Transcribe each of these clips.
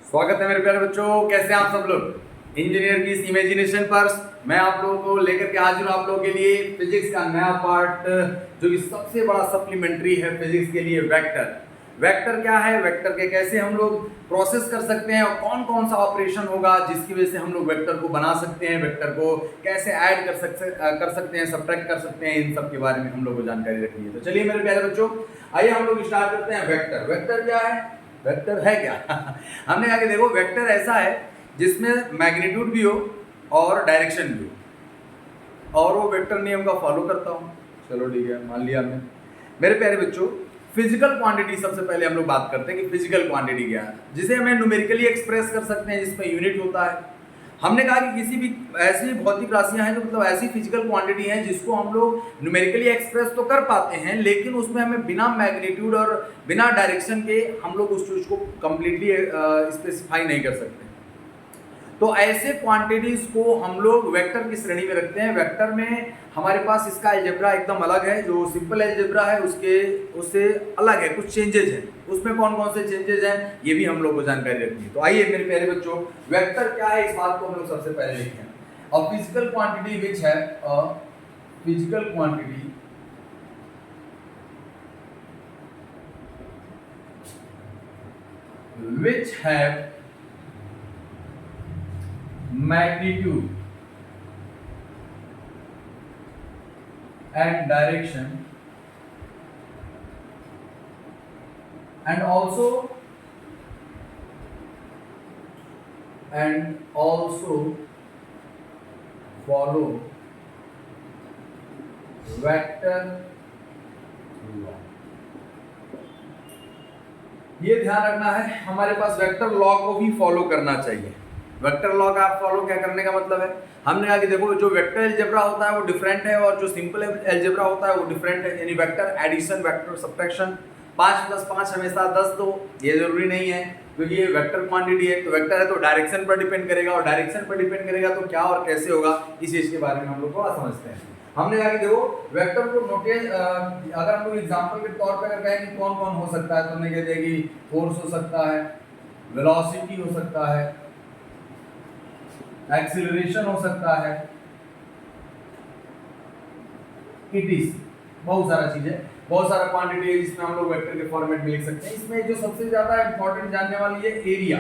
स्वागत है मेरे प्यारे बच्चों। कैसे हैं आप सब लोग। इंजीनियर की इस इमेजिनेशन पर मैं आप लोगों को लेकर के हाजिर हूं आप लोगों के लिए फिजिक्स का नया पार्ट, जो कि सबसे बड़ा सप्लीमेंट्री है फिजिक्स के लिए, वेक्टर। वेक्टर क्या है, वेक्टर के कैसे हम लोग प्रोसेस कर सकते हैं और कौन कौन सा ऑपरेशन होगा जिसकी वजह से हम लोग वेक्टर को बना सकते हैं, वेक्टर को कैसे ऐड कर सकते हैं, सब्ट्रैक्ट कर सकते हैं, इन सब के बारे में हम लोग को जानकारी रखनी है। तो चलिए मेरे प्यारे बच्चों, आइए हम लोग स्टार्ट करते हैं। वेक्टर, वेक्टर क्या है, वेक्टर है क्या हमने कहा कि देखो वेक्टर ऐसा है जिसमें मैग्नीट्यूड भी हो और डायरेक्शन भी हो, और वो वेक्टर नियम का फॉलो करता हूँ। चलो ठीक है, मान लिया हमने। मेरे प्यारे बच्चों, फिजिकल क्वांटिटी सबसे पहले हम लोग बात करते हैं कि फिजिकल क्वांटिटी क्या है, जिसे हमें न्यूमेरिकली एक्सप्रेस कर सकते हैं, जिसमें यूनिट होता है। हमने कहा कि किसी भी ऐसी भौतिक राशियां हैं जो मतलब ऐसी फिजिकल क्वांटिटी हैं जिसको हम लोग न्यूमेरिकली एक्सप्रेस तो कर पाते हैं, लेकिन उसमें हमें बिना मैग्नीट्यूड और बिना डायरेक्शन के हम लोग उस चीज को कंप्लीटली स्पेसिफाई नहीं कर सकते। तो ऐसे क्वांटिटीज को हम लोग वेक्टर की श्रेणी में रखते हैं। वेक्टर में हमारे पास इसका अलजेब्रा एकदम अलग है, जो सिंपल अलजेब्रा है उससे अलग है, कुछ चेंजेज हैं। उसमें कौन कौन से चेंजेज हैं ये भी हम लोग को जानकारी रखनी है। तो आइए मेरे प्यारे बच्चों, वेक्टर क्या है इस बात को हम लोग सबसे पहले लिखें। अ फिजिकल क्वांटिटी विच है, a physical quantity which have magnitude and direction and also follow vector law। ये ध्यान रखना है, हमारे पास वेक्टर लॉ को भी फॉलो करना चाहिए। वेक्टर लॉ का फॉलो क्या करने का मतलब है, हमने कहा कि देखो जो वेक्टर अलजेब्रा होता है वो डिफरेंट है और जो सिंपल अलजेब्रा होता है वो डिफरेंट है। यानी वेक्टर एडिशन, वेक्टर सब्ट्रैक्शन, 5 + 5 हमेशा 10 दो, ये जरूरी नहीं है, क्योंकि ये वेक्टर क्वांटिटी है। तो वेक्टर है तो डायरेक्शन पर डिपेंड करेगा, और डायरेक्शन पर डिपेंड करेगा तो क्या और कैसे होगा, इस चीज के बारे में हम लोग थोड़ा समझते हैं। हमने कहा कि देखो वेक्टर को नोटेज, अगर हम लोग एग्जांपल के तौर पर अगर कहें कि कौन कौन हो सकता है, तो हमने कहते हैं कि फोर्स हो सकता है, वेलोसिटी हो सकता है, एक्सीलरेशन हो सकता है, इट बहुत सारा चीज है, बहुत सारा क्वांटिटी है जिसमें हम लोग वेक्टर के फॉर्मेट में लिख सकते हैं। इसमें जो सबसे ज्यादा इंपॉर्टेंट जानने वाली है area.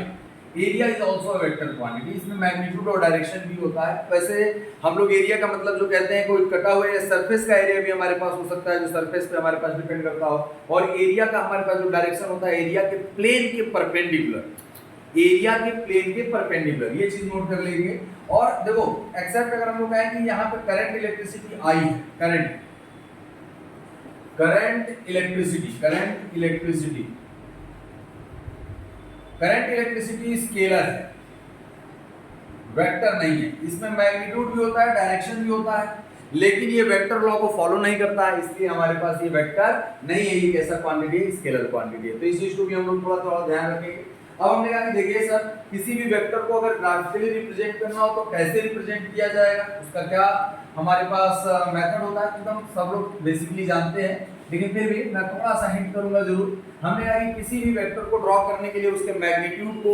Area is also a vector quantity, इसमें मैग्नीट्यूड और डायरेक्शन भी होता है। वैसे हम लोग एरिया का मतलब जो कहते हैं, कोई कटा हुआ या सरफेस का एरिया भी हमारे पास हो सकता है, जो सरफेस पे हमारे पास डिपेंड करता हो। और एरिया का हमारे पास जो डायरेक्शन होता है, एरिया के प्लेन के परपेंडिकुलर, एरिया के प्लेन के परपेंडिकुलर, ये चीज नोट कर लीजिए। और देखो एक्सेप्ट अगर हम लोग कहें कि यहाँ पे करंट इलेक्ट्रिसिटी आई है, करंट इलेक्ट्रिसिटी स्केलर है, वेक्टर नहीं है। इसमें मैग्नीट्यूड भी होता है, डायरेक्शन भी होता है, लेकिन ये वेक्टर लॉ को फॉलो नहीं करता है, इसलिए हमारे पास ये वेक्टर नहीं है। ये कैसा क्वांटिटी है, स्केलर क्वांटिटी है। तो इस चीज को भी हम लोग थोड़ा थोड़ा ध्यान रखेंगे। अब हमने कहा कि देखिए सर, किसी भी वेक्टर को अगर ग्राफिकली रिप्रेजेंट करना हो तो कैसे रिप्रेजेंट किया जाएगा, उसका क्या हमारे पास मेथड होता है, एकदम सब लोग बेसिकली जानते हैं, लेकिन फिर भी मैं थोड़ा सा हिंट करूंगा जरूर। हमने कहा कि किसी भी वेक्टर को ड्रॉ करने के लिए उसके मैग्नीट्यूड को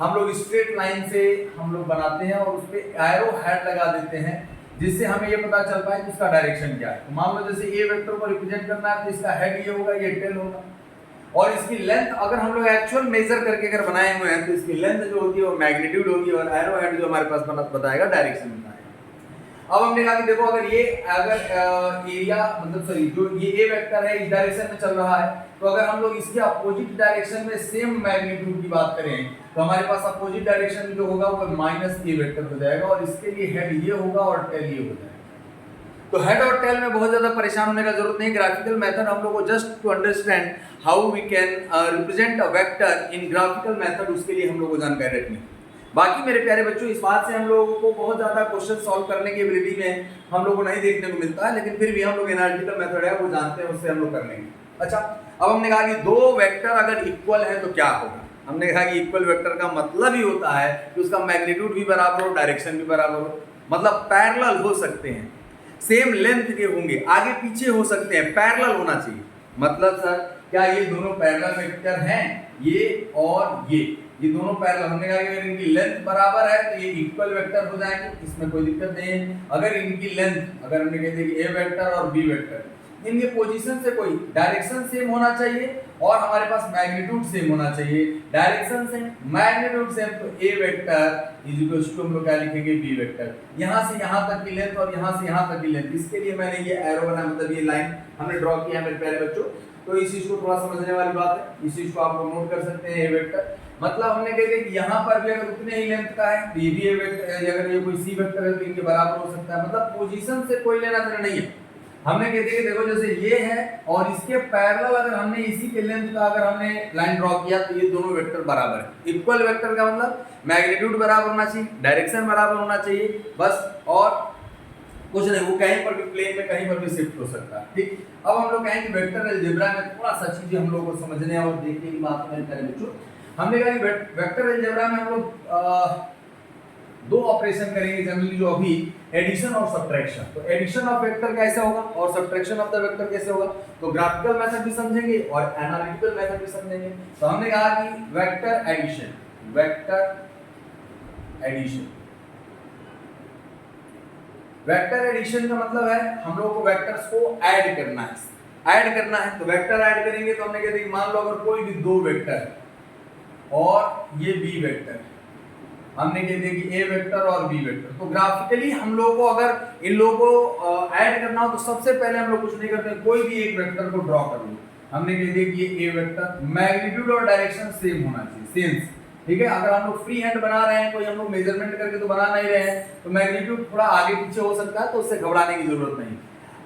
हम लोग स्ट्रेट लाइन से हम लोग बनाते हैं और उस पे एरो हेड लगा देते हैं, जिससे हमें ये पता चल पाए कि उसका डायरेक्शन क्या है। तो मान लो जैसे ए वेक्टर को रिप्रेजेंट करना है तो इसका हेड ये होगा, ये टेल होगा, और इसकी लेंथ अगर हम लोग एक्चुअल मेजर करके अगर बनाए हुए हैं तो इसकी लेंथ जो होगी वो मैग्नीट्यूड होगी, और एरो हेड जो हमारे पास बताएगा डायरेक्शन बताएगा। अब हमने कहा कि देखो अगर एरिया मतलब सॉरी जो ये ए वेक्टर है इस डायरेक्शन में चल रहा है, तो अगर हम लोग इसके अपोजिट डायरेक्शन में सेम मैग्नीट्यूड की बात करें तो हमारे पास अपोजिट डायरेक्शन जो होगा वो माइनस ए वेक्टर हो जाएगा, और इसके लिए हेड ये होगा और टेल ये हो जाएगा। तो हेड और टेल में बहुत ज्यादा परेशान होने का जरूरत नहीं। ग्राफिकल मेथड हम लोग को just to understand how we can represent a vector in graphical method, उसके लिए हम लोग को जानकारी रखनी है। बाकी मेरे प्यारे बच्चों, इस बात से हम लोगों को बहुत ज्यादा क्वेश्चन सॉल्व करने की एबिलिटी में हम लोग को नहीं देखने को मिलता है, लेकिन फिर भी हम लोग एनालिटिकल मेथड है वो जानते हैं, उससे हम लोग कर लेंगे। अच्छा, अब हमने कहा कि दो वेक्टर अगर इक्वल है तो क्या होगा। हमने कहा कि इक्वल वेक्टर का मतलब ही होता है कि उसका मैग्नीट्यूड भी बराबर हो, डायरेक्शन भी बराबर हो, मतलब पैरेलल हो सकते हैं, सेम लेंथ के होंगे, आगे पीछे हो सकते हैं, पैरेलल होना चाहिए। मतलब सर क्या ये दोनों पैरेलल वेक्टर हैं, ये और ये? ये दोनों पैरेलल, हमने कहा कि अगर इनकी लेंथ बराबर है तो ये इक्वल वेक्टर हो जाएंगे, इसमें कोई दिक्कत नहीं है। अगर इनकी लेंथ, अगर हमने कह दिया कि ए वेक्टर और बी वेक्टर, इनके पोजीशन से कोई डायरेक्शन सेम होना चाहिए और हमारे पास मैग्नीट्यूड सेम होना चाहिए। डायरेक्शन सेम, मैग्नीट्यूड सेम, तो A vector is equal to हम लोग क्या लिखेंगे, बी वेक्टर। यहां से यहां तक की लेंथ और यहां से यहां तक की लेंथ, इसके लिए मैंने ये एरो बनाया, मतलब ये लाइन हमने ड्रॉ किया है मेरे प्यारे बच्चों। तो इस चीज को थोड़ा समझने वाली बात है, इस चीज को आप नोट कर सकते हैं। ए वेक्टर मतलब हमने कह दिया कि यहाँ पर भी अगर उतने ही लेंथ का है तो ये भी ए वेक्टर, अगर ये कोई सी वेक्टर है तो इनके बराबर हो सकता है। मतलब पोजीशन से कोई लेना देना नहीं है। हमने कह दिया कि देखो जैसे ये है और इसके पैरेलल अगर हमने इसी के लेंथ का अगर हमने लाइन ड्रॉ किया तो ये दोनों वेक्टर बराबर है। इक्वल वेक्टर का मतलब मैग्नीट्यूड बराबर होना चाहिए, डायरेक्शन बराबर होना चाहिए, बस और कुछ नहीं। वो कहीं पर भी प्लेन में कहीं पर भी शिफ्ट हो सकता है, ठीक। अब हम लोग कहेंगे वेक्टर अलजेब्रा में थोड़ा सा चीजें हम लोग को समझने और देखने की बात करें बच्चों। हमने कहा कि वेक्टर अलजेब्रा में हम लोग दो ऑपरेशन करेंगे जनरली, जो अभी एडिशन और सब्ट्रैक्शन। तो एडिशन ऑफ वेक्टर कैसे होगा और सब्ट्रैक्शन ऑफ द वेक्टर कैसे होगा, तो ग्राफिकल मेथड भी समझेंगे और एनालिटिकल मेथड भी समझेंगे। तो हमने कहा कि vector addition, vector addition, vector addition का मतलब है हम लोग को वेक्टर्स को ऐड करना है, ऐड करना है। तो वेक्टर ऐड करेंगे तो हमने कह दिया मान लो अगर कोई भी दो वेक्टर और ये बी वेक्टर, हमने कह दिया कि ए वेक्टर और बी वेक्टर, तो ग्राफिकली हम लोगों को अगर इन लोगों को ऐड करना हो तो सबसे पहले हम लोग कुछ नहीं करते, कोई भी एक वेक्टर को ड्रॉ कर लो। हमने कह दिया कि ये ए वेक्टर, मैग्नीट्यूड और डायरेक्शन सेम होना चाहिए, सेंस, ठीक है। अगर हम लोग फ्री हैंड बना रहे हैं, कोई हम लोग मेजरमेंट करके तो बना नहीं रहे हैं, तो मैग्नीट्यूड थोड़ा आगे पीछे हो सकता है, तो उससे घबराने की जरूरत नहीं।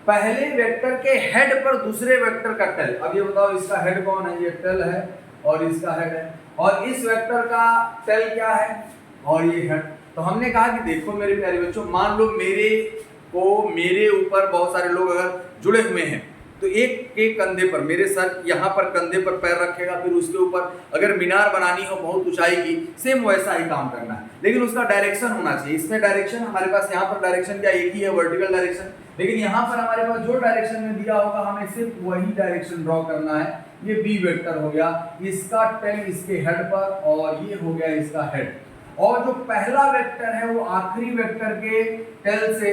पहले वेक्टर के हेड पर दूसरे वेक्टर का टेल, अब ये बताओ इसका हेड कौन है, ये टेल है और इसका हेड है, और इस वेक्टर का टेल क्या है और ये हेड। तो हमने कहा कि देखो मेरे प्यारे बच्चों, मान लो मेरे ऊपर बहुत सारे लोग अगर जुड़े हुए हैं, तो एक के कंधे पर, मेरे सर यहाँ पर कंधे पर पैर रखेगा, फिर उसके ऊपर अगर मीनार बनानी हो बहुत ऊंचाई की, सेम वैसा ही काम करना है, लेकिन उसका डायरेक्शन होना चाहिए। इसमें डायरेक्शन हमारे पास यहाँ पर डायरेक्शन क्या एक ही है, वर्टिकल डायरेक्शन, लेकिन यहाँ पर हमारे पास जो डायरेक्शन में दिया होगा हमें सिर्फ वही डायरेक्शन ड्रॉ करना है। ये बी वेक्टर हो गया, इसका टेल इसके हेड पर और ये हो गया इसका हेड। और जो पहला वेक्टर है वो आखिरी वेक्टर के टेल से,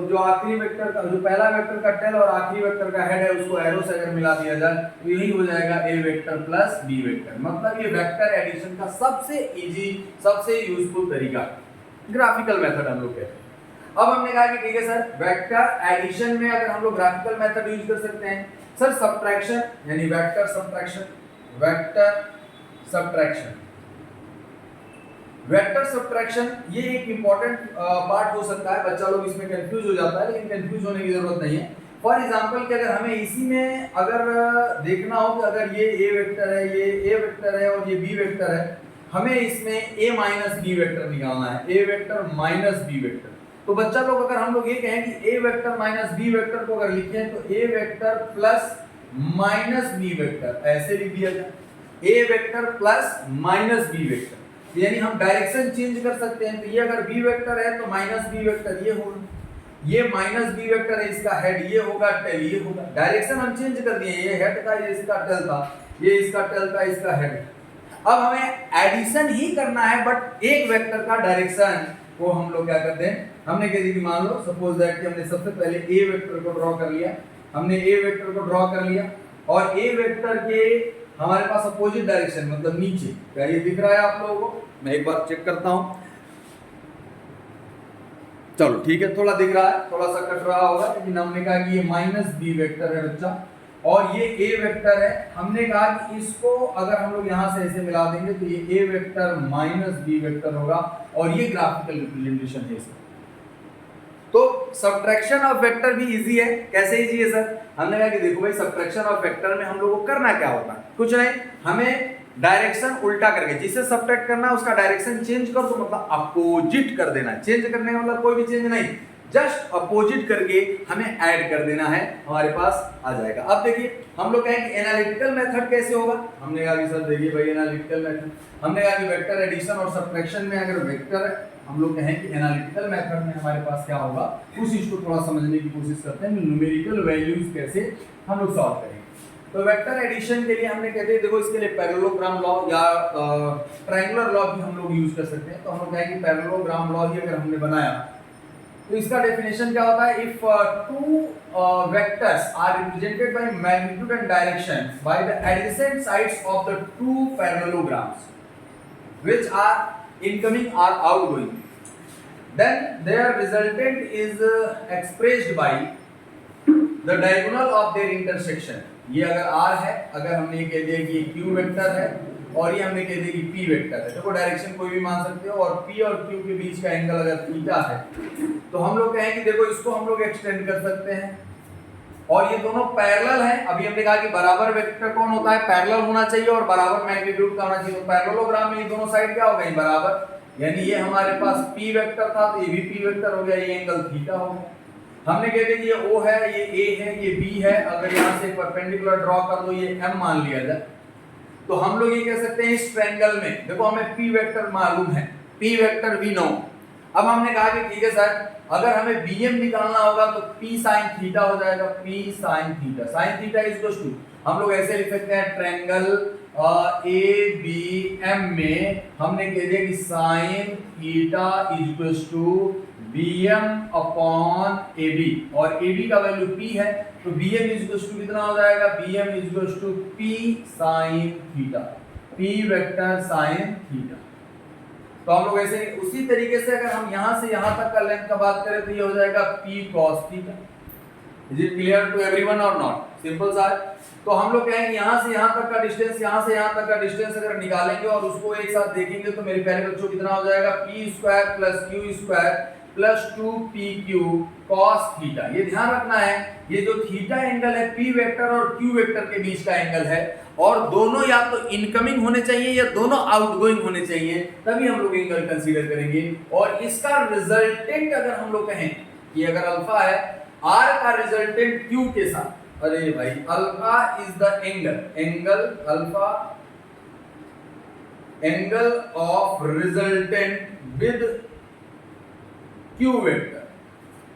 जो आखिरी वेक्टर का, जो पहला वेक्टर का टेल और आखिरी वेक्टर का हेड है, उसको एरो से अगर मिला दिया जाए तो यही हो जाएगा ए वेक्टर प्लस बी वेक्टर। मतलब ये वेक्टर एडिशन का सबसे इजी, सबसे यूजफुल तरीका, ग्राफिकल मेथड हम लोग कहते हैं। अब हमने कहा कि ठीक है सर, वेक्टर एडिशन में अगर हम लोग ग्राफिकल मेथड यूज कर सकते हैं, सर सब्ट्रैक्शन यानी vector subtraction, vector subtraction, vector subtraction ये एक इंपॉर्टेंट पार्ट हो सकता है। बच्चा लोग इसमें कंफ्यूज हो जाता है, लेकिन कंफ्यूज होने की जरूरत नहीं है। फॉर एग्जांपल कि अगर हमें इसी में अगर देखना हो कि अगर ये ए वेक्टर है, ये ए वेक्टर है और ये बी वेक्टर है, हमें इसमें ए माइनस बी वेक्टर निकालना है, A vector minus B vector. तो बच्चा लोग अगर हम लोग ये कहें कि A vector minus B vector को अगर लिखें तो A vector plus minus B vector ऐसे लिख दिया जाए, A vector plus minus B vector, यानी हम डायरेक्शन चेंज कर सकते हैं। तो ये अगर बी वेक्टर है तो माइनस बी वेक्टर ये होगा, ये माइनस बी वेक्टर है, इसका हेड ये होगा, टेल ये होगा। डायरेक्शन हम चेंज कर दिए, ये हेड था, ये इसका टेल था, ये इसका टेल था, इसका हेड। अब हमें एडिशन ही करना है, बट एक वेक्टर का डायरेक्शन को हम लोग क्या करते हैं, हमने कह दी कि मान लो सपोज दैट कि हमने सबसे पहले ए वेक्टर को ड्रॉ कर लिया, हमने ए वेक्टर को ड्रॉ कर लिया और ए वेक्टर के हमारे पास अपोजिट डायरेक्शन मतलब नीचे, क्या ये दिख रहा है आप लोगों को? मैं एक बार चेक करता हूं, चलो ठीक है, थोड़ा दिख रहा है, थोड़ा सा कट रहा होगा, लेकिन हमने कहा कि ये माइनस बी वेक्टर है बच्चा और ये ए वेक्टर है। हमने कहा कि इसको अगर हम लोग यहां से ऐसे मिला देंगे तो ये ए वेक्टर माइनस बी वेक्टर होगा और ये ग्राफिकल रिप्रेजेंटेशन है इसका। तो सब्ट्रैक्शन ऑफ वेक्टर भी इजी है। कैसे इजी है सर? हमने कहा कि देखो भाई, सब्ट्रैक्शन ऑफ वेक्टर में हम लोगों को करना क्या होता है, कुछ नहीं, हमें डायरेक्शन उल्टा करके, जिसे सब्ट्रैक्ट करना है उसका डायरेक्शन चेंज कर दो, मतलब अपोजिट कर देना। चेंज करने का मतलब कोई भी चेंज नहीं, जस्ट अपोजिट करके हमें ऐड कर देना है, हमारे पास आ जाएगा। अब देखिए हम लोग कहें कि एनालिटिकल मेथड कैसे होगा। हमने कहा कि सर देखिए भाई, एनालिटिकल मेथड हमने कहा कि वेक्टर एडिशन और सब्ट्रैक्शन में अगर वेक्टर हम लोग कहें कि एनालिटिकल मेथड में हमारे पास क्या होगा, उस चीज को थोड़ा समझने की कोशिश करते हैं, न्यूमेरिकल वैल्यूज कैसे हम लोग सॉल्व करेंगे। तो वेक्टर एडिशन के लिए हमने कहते हैं देखो इसके लिए पैरेललोग्राम लॉ या ट्रायंगुलर लॉ भी हम लोग यूज कर सकते हैं। तो हम लोग कहेंगे पैरेललोग्राम लॉ ही अगर हमने बनाया तो इसका डेफिनेशन क्या होता है, if two vectors are represented by magnitude and direction by the adjacent sides of the two parallelograms which are incoming और outgoing, then their resultant is expressed by the diagonal of their intersection। ये अगर R है, अगर हमने ये कह दिया कि ये Q वेक्टर है और ये हमने कह दिया कि P वेक्टर है, देखो डायरेक्शन कोई भी मान सकते हो और P और Q के बीच का एंगल अगर थीटा है तो हम लोग कहें कि देखो इसको हम लोग एक्सटेंड कर सकते हैं और ये दोनों पैरेलल हैं। अभी हमने कहा कि बराबर वेक्टर कौन होता है, पैरेलल होना चाहिए और बराबर मैग्नीट्यूड का होना चाहिए। तो पैरेललोग्राम में ये दोनों साइड क्या हो गई, बराबर, यानी ये हमारे पास P वेक्टर था तो ये भी P वेक्टर हो गया, ये एंगल थीटा हो गया। हमने कह दिया कि ये O है, ये A है, ये B है, अगर यहाँ से परपेंडिकुलर ड्रॉ कर दो ये M मान लिया जाए तो हम लोग ये कह सकते हैं इस ट्रायंगल में देखो हमें P वेक्टर मालूम है, P वेक्टर भी नो। अब हमने कहा कि ठीक है सर अगर हमें BM निकालना होगा तो P sin थीटा हो जाएगा, P sin theta, sin theta is equal to हम लोग ऐसे लिख सकते हैं ट्रायंगल ABM में हमने कह दिया कि sin theta is equal to BM upon AB और AB का वैल्यू P है तो BM इज इक्वल टू कितना हो जाएगा, BM is equal to P sin theta, P vector sin theta. तो हम लोग ऐसे उसी तरीके से अगर हम यहां से यहां तक का लेंथ का बात करें तो ये हो जाएगा P cos theta. Is it clear to everyone और नॉट, सिंपल सा। तो हम लोग कहेंगे यहां से यहां तक का डिस्टेंस, यहां से यहां तक का डिस्टेंस अगर निकालेंगे और उसको एक साथ देखेंगे तो मेरे प्यारे बच्चों कितना हो जाएगा, p square plus q square plus 2pq cos theta. ये ध्यान रखना है ये जो थीटा एंगल है p वेक्टर और q वेक्टर के बीच का एंगल है और दोनों या तो इनकमिंग होने चाहिए या दोनों आउटगोइंग होने चाहिए, तभी हम लोग एंगल कंसीडर करेंगे। और इसका रिजल्टेंट अगर हम लोग कहें कि अगर अल्फा है, r का रिजल्टेंट q के साथ, अरे भाई alpha is the angle alpha angle of resultant with q vector,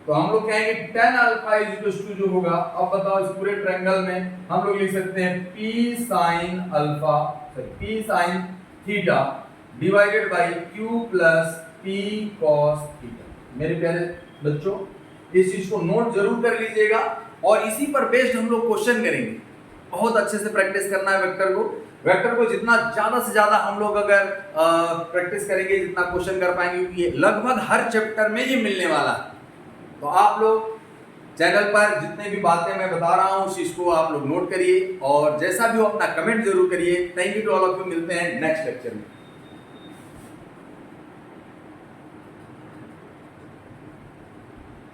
तो हम लोग कहेंगे tan alpha is equal to जो होगा, अब बताओ इस पूरे ट्रायंगल में हम लोग लिख सकते हैं p sin alpha p sin theta divided by q plus p cos theta. मेरे प्यारे बच्चों इस चीज को नोट जरूर कर लीजिएगा और इसी पर बेस्ड हम लोग क्वेश्चन करेंगे। बहुत अच्छे से प्रैक्टिस करना है वेक्टर को जितना ज्यादा से ज्यादा हम लोग अगर प्रैक्टिस करेंगे जितना क्वेश्चन कर पाएंगे, क्योंकि ये लगभग हर चैप्टर में ये मिलने वाला है। तो आप लोग चैनल पर जितने भी बातें मैं बता रहा हूँ उस चीज को आप लोग नोट करिए और जैसा भी हो अपना कमेंट जरूर करिए। Thank you to all of you, मिलते हैं नेक्स्ट लेक्चर में।